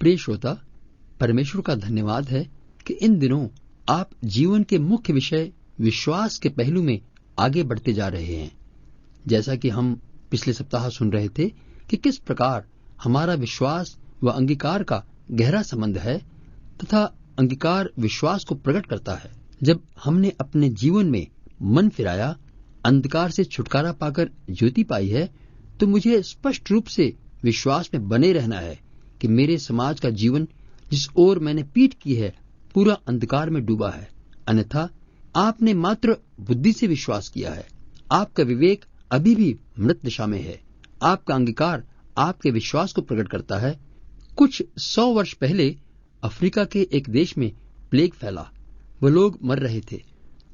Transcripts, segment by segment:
प्रिय श्रोता, परमेश्वर का धन्यवाद है कि इन दिनों आप जीवन के मुख्य विषय विश्वास के पहलू में आगे बढ़ते जा रहे हैं। जैसा कि हम पिछले सप्ताह सुन रहे थे कि किस प्रकार हमारा विश्वास व अंगीकार का गहरा संबंध है तथा अंगीकार विश्वास को प्रकट करता है। जब हमने अपने जीवन में मन फिराया, अंधकार से छुटकारा पाकर ज्योति पाई है, तो मुझे स्पष्ट रूप से विश्वास में बने रहना है कि मेरे समाज का जीवन जिस ओर मैंने पीठ की है पूरा अंधकार में डूबा है। अन्यथा आपने मात्र बुद्धि से विश्वास किया है। आपका विवेक अभी भी मृत दशा में है। आपका अंगीकार आपके विश्वास को प्रकट करता है। कुछ 100 वर्ष पहले अफ्रीका के एक देश में प्लेग फैला, वो लोग मर रहे थे,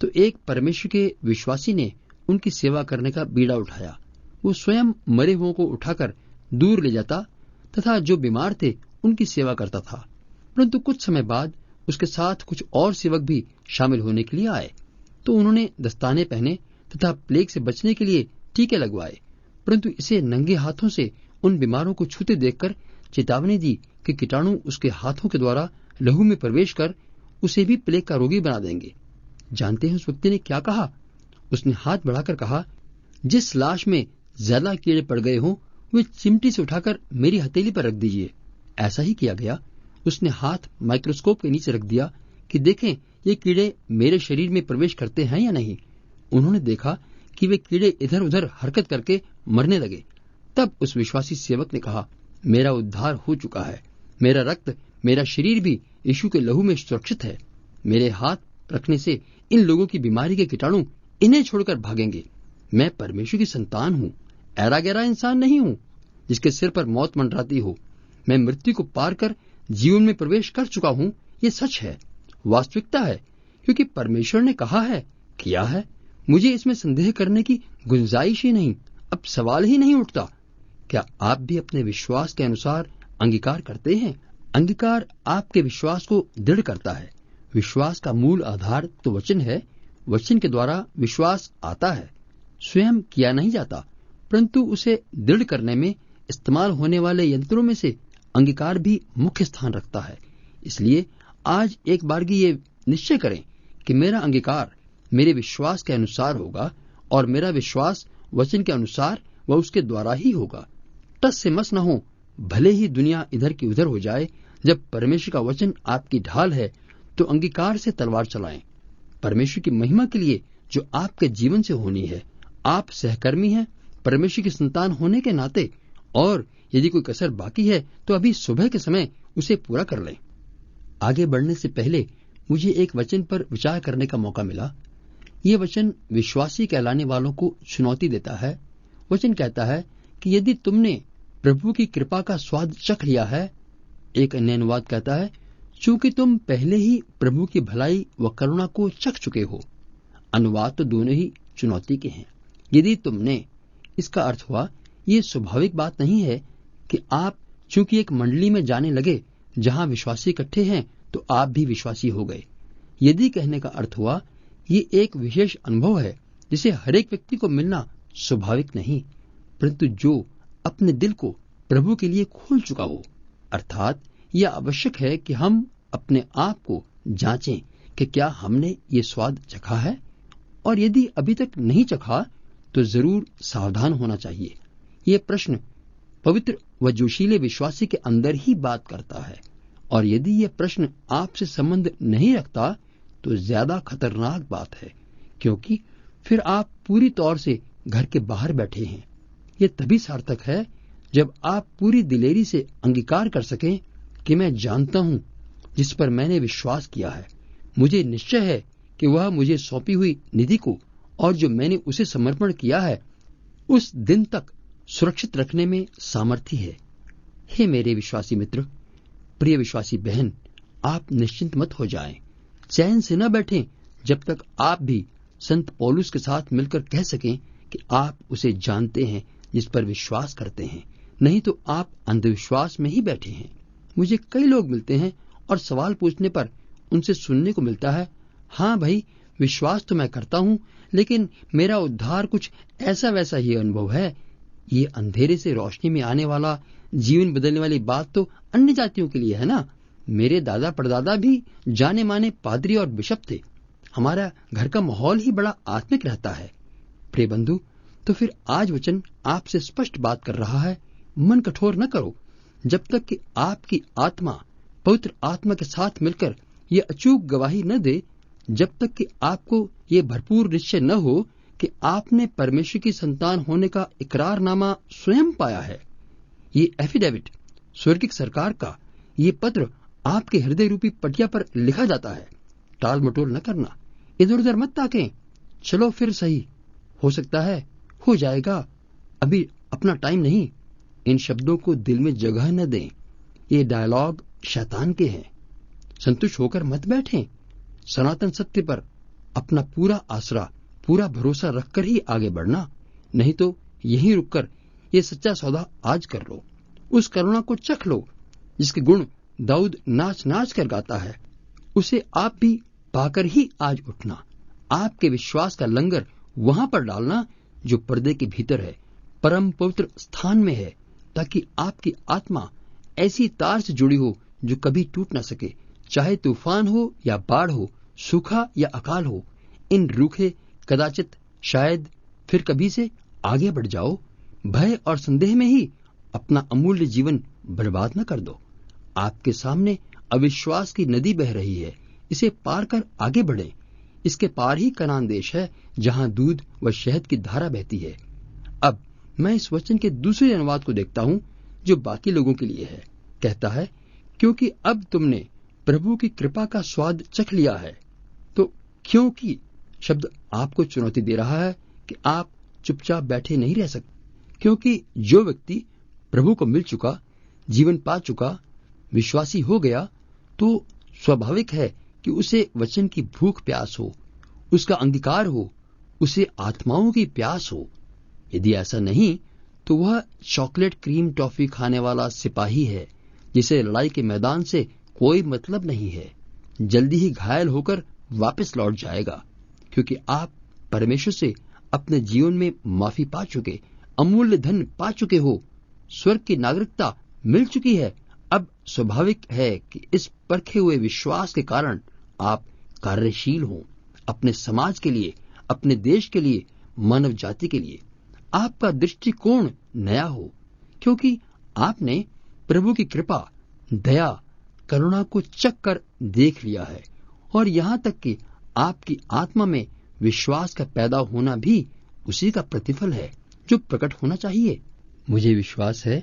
तो एक परमेश्वर के विश्वासी ने उनकी सेवा करने का बीड़ा उठाया। वो स्वयं मरे हुओं को उठाकर दूर ले जाता तथा जो बीमार थे उनकी सेवा करता था। परंतु कुछ समय बाद उसके साथ कुछ और सेवक भी शामिल होने के लिए आए, तो उन्होंने दस्ताने पहने तथा प्लेग से बचने के लिए टीके लगवाए। परंतु इसे नंगे हाथों से उन बीमारों को छूते देखकर चेतावनी दी कि कीटाणु उसके हाथों के द्वारा लहू में प्रवेश कर उसे भी प्लेग का रोगी बना देंगे। जानते हैं उस व्यक्ति ने क्या कहा? उसने हाथ बढ़ाकर कहा, जिस लाश में ज्यादा कीड़े पड़ गए हों वे चिमटी से उठाकर मेरी हथेली पर रख दीजिए। ऐसा ही किया गया। उसने हाथ माइक्रोस्कोप के नीचे रख दिया कि देखें ये कीड़े मेरे शरीर में प्रवेश करते हैं या नहीं। उन्होंने देखा कि वे कीड़े इधर उधर हरकत करके मरने लगे। तब उस विश्वासी सेवक ने कहा, मेरा उद्धार हो चुका है। मेरा रक्त, मेरा शरीर भी यीशु के लहू में सुरक्षित है। मेरे हाथ रखने से इन लोगों की बीमारी के कीटाणु इन्हें छोड़कर भागेंगे। मैं परमेश्वर की संतान हूँ, ऐरा गैरा इंसान नहीं हूँ जिसके सिर पर मौत मंडराती हो। मैं मृत्यु को पार कर जीवन में प्रवेश कर चुका हूँ। ये सच है, वास्तविकता है, क्योंकि परमेश्वर ने कहा है, किया है। मुझे इसमें संदेह करने की गुंजाइश ही नहीं, अब सवाल ही नहीं उठता। क्या आप भी अपने विश्वास के अनुसार अंगीकार करते हैं? अंगीकार आपके विश्वास को दृढ़ करता है। विश्वास का मूल आधार तो वचन है। वचन के द्वारा विश्वास आता है, स्वयं किया नहीं जाता, परंतु उसे दृढ़ करने में इस्तेमाल होने वाले यंत्रों में से अंगीकार भी मुख्य स्थान रखता है। इसलिए आज एक बारगी ये निश्चय करें कि मेरा अंगीकार मेरे विश्वास के अनुसार होगा और मेरा विश्वास वचन के अनुसार व उसके द्वारा ही होगा। टस से मस न हो, भले ही दुनिया इधर की उधर हो जाए। जब परमेश्वर का वचन आपकी ढाल है तो अंगीकार से तलवार चलाएं। परमेश्वर की महिमा के लिए जो आपके जीवन से होनी है। आप सहकर्मी हैं परमेश्वर की संतान होने के नाते, और यदि कोई कसर बाकी है तो अभी सुबह के समय उसे पूरा कर लें। आगे बढ़ने से पहले मुझे एक वचन पर विचार करने का मौका मिला। ये वचन विश्वासी कहलाने वालों को चुनौती देता है। वचन कहता है कि यदि तुमने प्रभु की कृपा का स्वाद चख लिया है, एक अन्य अनुवाद कहता है, चूंकि तुम पहले ही प्रभु की भलाई व करुणा को चख चुके हो। अनुवाद तो दोनों ही चुनौती के हैं। यदि तुमने, इसका अर्थ हुआ ये स्वाभाविक बात नहीं है कि आप चूंकि एक मंडली में जाने लगे जहां विश्वासी इकट्ठे हैं तो आप भी विश्वासी हो गए। यदि कहने का अर्थ हुआ ये एक विशेष अनुभव है जिसे हरेक व्यक्ति को मिलना स्वाभाविक नहीं, परंतु जो अपने दिल को प्रभु के लिए खोल चुका हो। अर्थात यह आवश्यक है कि हम अपने आप को जांचें कि क्या हमने ये स्वाद चखा है, और यदि अभी तक नहीं चखा तो जरूर सावधान होना चाहिए। ये प्रश्न पवित्र व जोशीले विश्वासी के अंदर ही बात करता है, और यदि ये प्रश्न आपसे संबंध नहीं रखता तो ज्यादा खतरनाक बात है, क्योंकि फिर आप पूरी तौर से घर के बाहर बैठे हैं। ये तभी सार्थक है जब आप पूरी दिलेरी से अंगीकार कर सकें कि मैं जानता हूं जिस पर मैंने विश्वास किया है। मुझे निश्चय है कि वह मुझे सौंपी हुई निधि को और जो मैंने उसे समर्पण किया है उस दिन तक सुरक्षित रखने में सामर्थ्य है। हे मेरे विश्वासी मित्र, प्रिय विश्वासी बहन, आप निश्चिंत मत हो जाएं, चैन से न बैठें जब तक आप भी संत पौलुस के साथ मिलकर कह सकें कि आप उसे जानते हैं जिस पर विश्वास करते हैं। नहीं तो आप अंधविश्वास में ही बैठे हैं। मुझे कई लोग मिलते हैं और सवाल पूछने पर उनसे सुनने को मिलता है, हाँ भाई, विश्वास तो मैं करता हूं, लेकिन मेरा उद्धार कुछ ऐसा वैसा ही अनुभव है। ये अंधेरे से रोशनी में आने वाला, जीवन बदलने वाली बात तो अन्य जातियों के लिए है ना। मेरे दादा परदादा भी जाने माने पादरी और बिशप थे। हमारा घर का माहौल ही बड़ा आत्मिक रहता है। प्रिय बंधु, तो फिर आज वचन आपसे स्पष्ट बात कर रहा है, मन कठोर न करो, जब तक कि आपकी आत्मा पवित्र आत्मा के साथ मिलकर ये अचूक गवाही न दे, जब तक कि आपको ये भरपूर निश्चय न हो कि आपने परमेश्वर की संतान होने का इकरारनामा स्वयं पाया है। ये एफिडेविट, स्वर्गिक सरकार का ये पत्र आपके हृदय रूपी पटिया पर लिखा जाता है। टाल मटोल न करना, इधर उधर मत ताकें। चलो फिर सही, हो सकता है हो जाएगा, अभी अपना टाइम नहीं। इन शब्दों को दिल में जगह न दें। ये डायलॉग शैतान के हैं। संतुष्ट होकर मत बैठें। सनातन सत्य पर अपना पूरा आसरा, पूरा भरोसा रखकर ही आगे बढ़ना, नहीं तो यहीं रुककर ये सच्चा सौदा आज कर लो। उस करुणा को चख लो जिसके गुण दाऊद नाच नाच कर गाता है। उसे आप भी पाकर ही आज उठना। आपके विश्वास का लंगर वहां पर डालना जो पर्दे के भीतर है, परम पवित्र स्थान में है, ताकि आपकी आत्मा ऐसी तार से जुड़ी हो जो कभी टूट न सके। चाहे तूफान हो या बाढ़ हो, सूखा या अकाल हो, इन रूखे कदाचित शायद फिर कभी से आगे बढ़ जाओ। भय और संदेह में ही अपना अमूल्य जीवन बर्बाद न कर दो। आपके सामने अविश्वास की नदी बह रही है, इसे पार कर आगे बढ़ें। इसके पार ही कनान देश है, जहां दूध व शहद की धारा बहती है। अब मैं इस वचन के दूसरे अनुवाद को देखता हूं जो बाकी लोगों के लिए है। कहता है, क्योंकि अब तुमने प्रभु की कृपा का स्वाद चख लिया है। तो क्योंकि शब्द आपको चुनौती दे रहा है कि आप चुपचाप बैठे नहीं रह सकते, क्योंकि जो व्यक्ति प्रभु को मिल चुका, जीवन पा चुका, विश्वासी हो गया, तो स्वाभाविक है कि उसे वचन की भूख प्यास हो, उसका अंगीकार हो, उसे आत्माओं की प्यास हो। यदि ऐसा नहीं तो वह चॉकलेट क्रीम टॉफी खाने वाला सिपाही है जिसे लड़ाई के मैदान से कोई मतलब नहीं है। जल्दी ही घायल होकर वापस लौट जाएगा, क्योंकि आप परमेश्वर से अपने जीवन में माफी पा चुके, अमूल्य धन पा चुके हो, स्वर्ग की नागरिकता मिल चुकी है। अब स्वाभाविक है कि इस परखे हुए विश्वास के कारण आप कार्यशील हों, अपने समाज के लिए, अपने देश के लिए, मानव जाति के लिए। आपका दृष्टिकोण नया हो, क्योंकि आपने प्रभु की कृपा, दया, करुणा को चख कर देख लिया है। और यहाँ तक कि आपकी आत्मा में विश्वास का पैदा होना भी उसी का प्रतिफल है जो प्रकट होना चाहिए। मुझे विश्वास है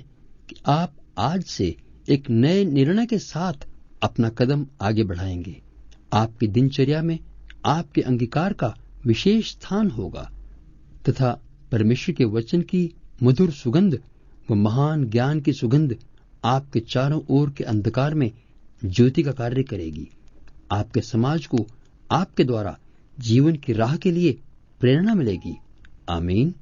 कि आप आज से एक नए निर्णय के साथ अपना कदम आगे बढ़ाएंगे। आपकी दिनचर्या में आपके अंगीकार का विशेष स्थान होगा तथा परमेश्वर के वचन की मधुर सुगंध व महान ज्ञान की सुगंध आपके चारों ओर के अंधकार में ज्योति का कार्य करेगी। आपके समाज को आपके द्वारा जीवन की राह के लिए प्रेरणा मिलेगी। आमीन।